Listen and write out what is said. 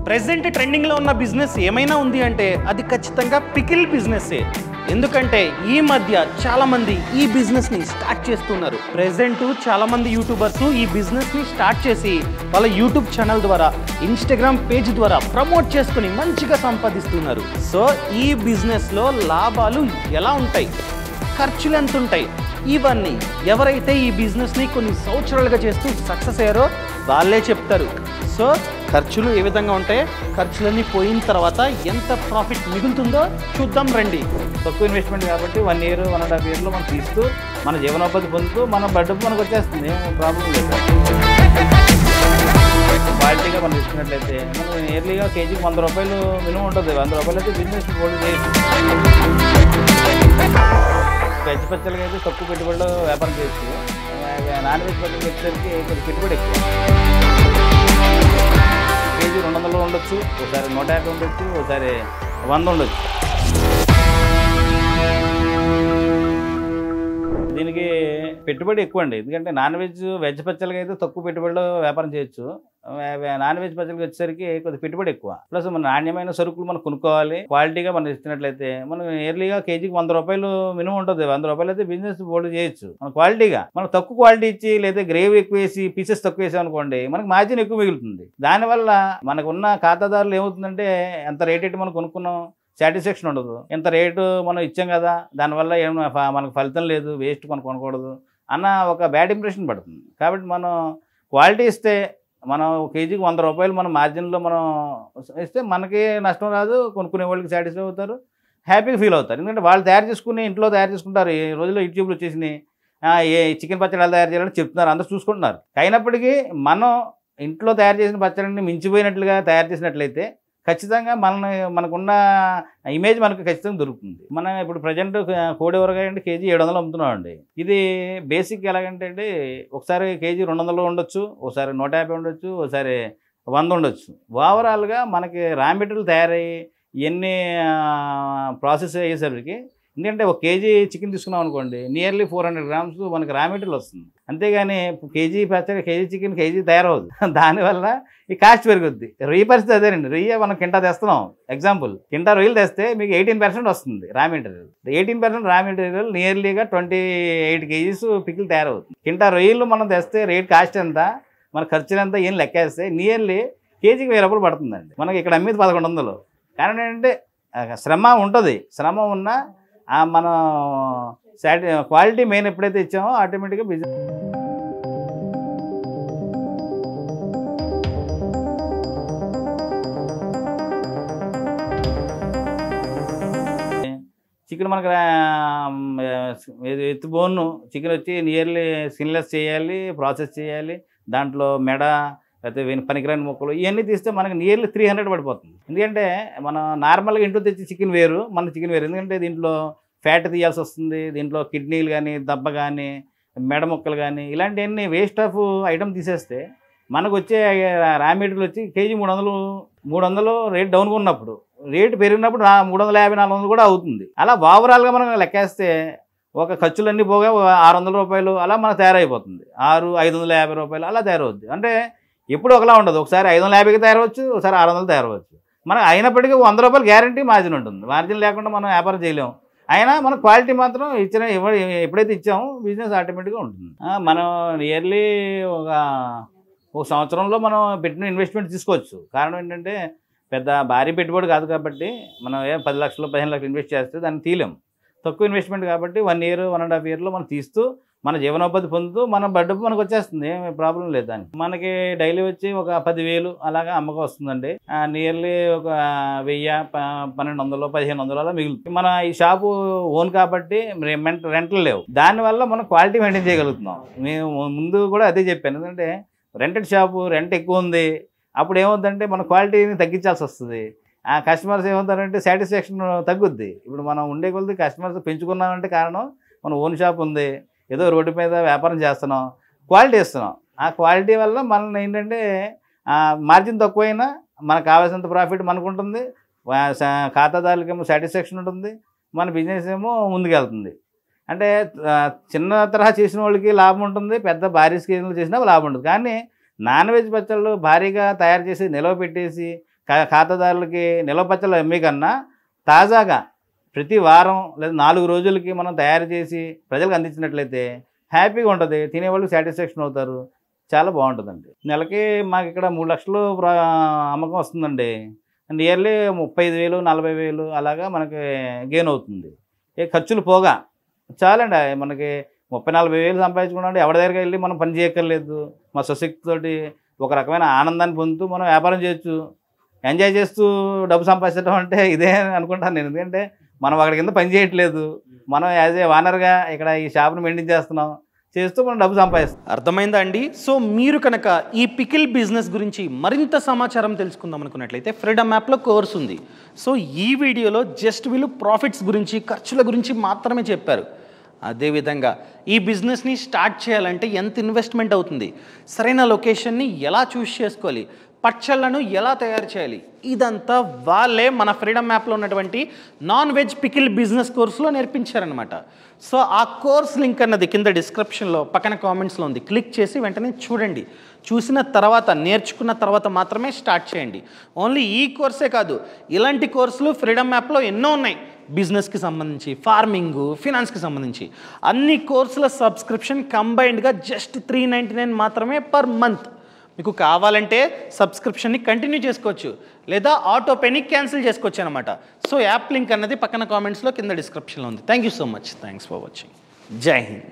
Present ట్రెండింగ్లో ఉన్న business ఏమైనా ఉంది అంటే అది ఖచ్చితంగా పికిల్ బిజినెస్సే. ఎందుకంటే ఈ మధ్య చాలామంది ఈ బిజినెస్ని స్టార్ట్ చేస్తున్నారు. ప్రెజెంట్ చాలామంది యూట్యూబర్స్ ఈ బిజినెస్ని స్టార్ట్ చేసి వాళ్ళ యూట్యూబ్ ఛానల్ ద్వారా, ఇన్స్టాగ్రామ్ పేజ్ ద్వారా ప్రమోట్ చేసుకుని మంచిగా సంపాదిస్తున్నారు. సో ఈ బిజినెస్లో లాభాలు ఎలా ఉంటాయి, ఖర్చులు ఎంత ఉంటాయి, ఇవన్నీ ఎవరైతే ఈ బిజినెస్ని కొన్ని సంవత్సరాలుగా చేస్తూ సక్సెస్ అయ్యారో వాళ్ళే చెప్తారు. సో ఖర్చులు ఏ విధంగా ఉంటాయి, ఖర్చులన్నీ పోయిన తర్వాత ఎంత ప్రాఫిట్ మిగులుతుందో చూద్దాం రండి. తక్కువ ఇన్వెస్ట్మెంట్ కాబట్టి 1 year 1.5 yearలో మనం తీస్తూ మన జీవనోపాధి పొందుతూ మన డబ్బు మనకు వచ్చేస్తుంది. ఏం ప్రాబ్లం లేదు. క్వాలిటీగా మనం తీసుకున్నట్లయితే మనం ఇయర్లీగా కేజీకి 100 రూపాయలు మినిమం ఉంటుంది. 100 రూపాయలు అయితే బిజినెస్ హోల్డ్ చేయొచ్చు. వెజ్ పచ్చళ్ళకి అయితే తక్కువ పెట్టుబడిలో వ్యాపారం చేయొచ్చు. నాన్ వెజ్ పచ్చళ్ళకి వచ్చేసరికి కొంచెం పెట్టుబడి ఎక్కువ. కేజీ 200 ఉండొచ్చు, ఒకసారి 150 ఉండొచ్చు, ఒకసారి 100 ఉండొచ్చు. దీనికి పెట్టుబడి ఎక్కువ అండి. ఎందుకంటే వెజ్ పచ్చళ్ళకి అయితే తక్కువ పెట్టుబడిలో వ్యాపారం చేయొచ్చు. నాన్ వెజ్ పచ్చళ్ళకి వచ్చేసరికి కొద్దిగా పెట్టుబడి ఎక్కువ. ప్లస్ మన నాణ్యమైన సరుకులు మనం కొనుక్కోవాలి. క్వాలిటీగా మనం ఇచ్చినట్లయితే మనం ఇయర్లీగా కేజీకి 100 రూపాయలు మినిమం ఉంటుంది. 100 రూపాయలు అయితే బిజినెస్ హోల్డ్ చేయొచ్చు. మన క్వాలిటీగా మనం తక్కువ క్వాలిటీ ఇచ్చి లేదా గ్రేవీ ఎక్కువ వేసి పీసెస్ తక్కువ వేసాం అనుకోండి, మనకు మార్జిన్ ఎక్కువ మిగులుతుంది. దానివల్ల మనకున్న ఖాతాదారులు ఏమవుతుందంటే ఎంత రేట్ అయితే మనం కొనుక్కున్నాం సాటిస్ఫాక్షన్ ఉండదు. ఎంత రేటు మనం ఇచ్చాం కదా, దానివల్ల ఏం మనకు ఫలితం లేదు, వేస్ట్ మనం కొనకూడదు అన్న ఒక బ్యాడ్ ఇంప్రెషన్ పడుతుంది. కాబట్టి మనం క్వాలిటీ ఇస్తే మనం కేజీకి 100 రూపాయలు మన మార్జిన్లో మనం ఇస్తే మనకి నష్టం రాదు, కొనుక్కునే వాళ్ళకి సాటిస్ఫై అవుతారు, హ్యాపీగా ఫీల్ అవుతారు. ఎందుకంటే వాళ్ళు తయారు చేసుకుని ఇంట్లో తయారు చేసుకుంటారు. ఈ రోజుల్లో యూట్యూబ్లో వచ్చేసినాయి చికెన్ పచ్చడి ఎలా తయారు చేయాలని చెప్తున్నారు, అందరూ చూసుకుంటున్నారు. అయినప్పటికీ మనం ఇంట్లో తయారు చేసిన పచ్చడిని మించిపోయినట్లుగా తయారు చేసినట్లయితే ఖచ్చితంగా మనకున్న ఇమేజ్ మనకు ఖచ్చితంగా దొరుకుతుంది. మనం ఇప్పుడు ప్రజెంట్ కోడి ఊరగాయ అంటే కేజీ 700 అమ్ముతున్నాం అండి. ఇది బేసిక్ ఎలాగంటే అండి, ఒకసారి కేజీ 200 ఉండొచ్చు, ఒకసారి 150 ఉండొచ్చు, ఒకసారి 100 ఉండొచ్చు. ఓవరాల్గా మనకి రా మెటీరియల్ తయారయ్యి ఇవన్నీ ప్రాసెస్ అయ్యేసరికి, ఎందుకంటే ఒక కేజీ చికెన్ తీసుకున్నాం అనుకోండి, నియర్లీ 400 grams మనకి రా మెటీరియల్ వస్తుంది. అంతేగాని కేజీ పచ్చడి, కేజీ చికెన్ కేజీ తయారవుద్ది. దానివల్ల ఈ కాస్ట్ పెరుగుద్ది. రొయ్య పరిస్థితి అదేనండి. రొయ్య మనం కింటా తెస్తున్నాం. ఎగ్జాంపుల్ కింటా రొయ్యలు తెస్తే మీకు 18% వస్తుంది raw material. 18% raw material నియర్లీగా 28 kgs pickle తయారవుతుంది. కింటా రొయ్యలు మనం తెస్తే రేట్ కాస్ట్ ఎంత, మన ఖర్చులు ఎంత ఏం లెక్కేస్తే నియర్లీ కేజీకి 1000 రూపాయలు పడుతుందండి. మనకి ఇక్కడ అమ్మేది 1100. కానీ ఏంటంటే శ్రమ ఉంటుంది. శ్రమ ఉన్నా మన క్వాలిటీ మెయిన్ ఎప్పుడైతే ఇచ్చామో ఆటోమేటిక్గా బిజినెస్. చికెన్ మనకు ఎత్తు బోన్ చికెన్ వచ్చి నియర్లీ స్కిన్లెస్ చేయాలి, ప్రాసెస్ చేయాలి. దాంట్లో మెడ లేకపోతే పనికిరాని ముక్కలు ఇవన్నీ తీస్తే మనకి నియర్లీ 300 పడిపోతుంది. ఎందుకంటే మనం నార్మల్గా ఇంట్లో తెచ్చి చికెన్ వేరు, మన చికెన్ వేరు. ఎందుకంటే దీంట్లో ఫ్యాట్ తీయాల్సి వస్తుంది. దీంట్లో కిడ్నీలు కానీ, దెబ్బ కానీ, మెడ ముక్కలు కానీ ఇలాంటివన్నీ వేస్ట్ ఆఫ్ ఐటమ్ తీసేస్తే మనకు వచ్చే రా మెటీరియల్ వచ్చి కేజీ 300 రేట్ డౌన్గా ఉన్నప్పుడు, రేటు పెరిగినప్పుడు 350 400 కూడా అవుతుంది. అలా ఓవరాల్గా మనం లెక్కేస్తే ఒక ఖర్చులన్నీ పోగా 600 రూపాయలు అలా మనకు తయారైపోతుంది. 550 రూపాయలు అలా తయారవుద్ది. అంటే ఎప్పుడు ఒకలా ఉండదు. ఒకసారి 550కి తయారవచ్చు, ఒకసారి 600 తయారవచ్చు. మనకు అయినప్పటికీ 100 రూపాయలు గ్యారంటీ మార్జిన్ ఉంటుంది. మార్జిన్ లేకుండా మనం వ్యాపారం చేయలేము. అయినా మన క్వాలిటీ మాత్రం ఎప్పుడైతే ఇచ్చామో బిజినెస్ ఆటోమేటిక్గా ఉంటుంది. మనం నియర్లీ ఒక సంవత్సరంలో మనం పెట్టిన ఇన్వెస్ట్మెంట్ తీసుకోవచ్చు. కారణం ఏంటంటే పెద్ద భారీ పెట్టుబడి కాదు కాబట్టి మనం 10 లక్షలు 15 లక్షలు ఇన్వెస్ట్ చేస్తే దాన్ని తీయలేము. తక్కువ ఇన్వెస్ట్మెంట్ కాబట్టి 1 year 1.5 yearలో మనం తీస్తూ మన జీవనోపాధి పొందుతూ మన డబ్బు మనకు వచ్చేస్తుంది. ఏమి ప్రాబ్లం లేదు. దాన్ని మనకి డైలీ వచ్చి ఒక 10,000 అలాగా అమ్మకం వస్తుందండి. నియర్లీ ఒక 1000 1200 1500 అలా మిగులుతుంది. మన ఈ షాపు ఓన్ కాబట్టి రెంట్లు లేవు. దానివల్ల మనం క్వాలిటీ మెయింటైన్ చేయగలుగుతున్నాం. మేము ముందు కూడా అదే చెప్పాను. ఎందుకంటే రెంటెడ్ షాపు రెంట్ ఎక్కువ ఉంది. అప్పుడు ఏమవుతుందంటే మన క్వాలిటీని తగ్గించాల్సి వస్తుంది. కస్టమర్స్ ఏమవుతారంటే సాటిస్ఫాక్షన్ తగ్గుద్ది. ఇప్పుడు మనం ఉండే కొద్ది కస్టమర్స్ పెంచుకున్నామంటే కారణం మన ఓన్ షాప్ ఉంది, ఏదో రోడ్డు మీద వ్యాపారం చేస్తున్నాం, క్వాలిటీ ఇస్తున్నాం. ఆ క్వాలిటీ వల్ల మనల్ని ఏంటంటే మార్జిన్ తక్కువైనా మనకు కావాల్సినంత ప్రాఫిట్ మనకు ఉంటుంది, ఖాతాదారులకేమో సాటిస్ఫాక్షన్ ఉంటుంది, మన బిజినెస్ ఏమో ముందుకెళ్తుంది. అంటే చిన్న తరహా చేసిన వాళ్ళకి లాభం ఉంటుంది, పెద్ద భారీ స్కేల్లో చేసినా లాభం ఉంటుంది. కానీ నాన్ వెజ్ పచ్చళ్ళు భారీగా తయారు చేసి నిలవ పెట్టేసి ఖాతాదారులకి నిల్వ పచ్చళ్ళు అమ్మే కన్నా తాజాగా ప్రతి వారం లేదా 4 రోజులకి మనం తయారు చేసి ప్రజలకు అందించినట్లయితే హ్యాపీగా ఉంటుంది, తినేవాళ్ళు సాటిస్ఫాక్షన్ అవుతారు, చాలా బాగుంటుందండి. నెలకి మాకు ఇక్కడ 3 లక్షలు అమ్మకం వస్తుందండి. నియర్లీ 35,000 40,000 అలాగా మనకి గెయిన్ అవుతుంది. ఏ ఖర్చులు పోగా చాలండి. మనకి 30,000-40,000 సంపాదించుకున్నాం, ఎవరి దగ్గరికి వెళ్ళి మనం పని చేయక్కర్లేదు. మా స్వశక్తితోటి ఒక రకమైన ఆనందాన్ని పొందుతూ మనం వ్యాపారం చేయొచ్చు. ఎంజాయ్ చేస్తూ డబ్బు సంపాదించడం అంటే ఇదే అనుకుంటాను నేను. ఎందుకంటే మనం అక్కడి కింద పని చేయట్లేదు, మనం యాజ్ ఏ ఓనర్గా ఇక్కడ ఈ షాప్ని మెయింటైన్ చేస్తూ మనం డబ్బు సంపాదిస్తాం. అర్థమైందా అండి? సో మీరు కనుక ఈ పికిల్ బిజినెస్ గురించి మరింత సమాచారం తెలుసుకుందాం అనుకున్నట్లయితే ఫ్రీడమ్ యాప్లో కోర్స్ ఉంది. సో ఈ వీడియోలో జస్ట్ వీళ్ళు ప్రాఫిట్స్ గురించి, ఖర్చుల గురించి మాత్రమే చెప్పారు. అదేవిధంగా ఈ బిజినెస్ని స్టార్ట్ చేయాలంటే ఎంత ఇన్వెస్ట్మెంట్ అవుతుంది, సరైన లొకేషన్ని ఎలా చూస్ చేసుకోవాలి, పచ్చళ్ళను ఎలా తయారు చేయాలి, ఇదంతా వాళ్ళే మన ఫ్రీడమ్ యాప్లో ఉన్నటువంటి నాన్ వెజ్ పికిల్ బిజినెస్ కోర్సులో నేర్పించారనమాట. సో ఆ కోర్స్ లింక్ అన్నది కింద డిస్క్రిప్షన్లో పక్కన కామెంట్స్లో ఉంది. క్లిక్ చేసి వెంటనే చూడండి. చూసిన తర్వాత, నేర్చుకున్న తర్వాత మాత్రమే స్టార్ట్ చేయండి. ఓన్లీ ఈ కోర్సే కాదు, ఇలాంటి కోర్సులు ఫ్రీడమ్ యాప్లో ఎన్నో ఉన్నాయి. బిజినెస్కి సంబంధించి, ఫార్మింగ్, ఫినాన్స్కి సంబంధించి అన్ని కోర్సుల సబ్స్క్రిప్షన్ కంబైన్డ్గా జస్ట్ $399 మాత్రమే పర్ మంత్. మీకు కావాలంటే సబ్స్క్రిప్షన్ని కంటిన్యూ చేసుకోవచ్చు, లేదా ఆటో పేని క్యాన్సిల్ చేసుకోవచ్చు అనమాట. సో యాప్ లింక్ అన్నది పక్కన కామెంట్స్లో కింద డిస్క్రిప్షన్లో ఉంది. Thank you so much. Thanks for watching. జై హింద్.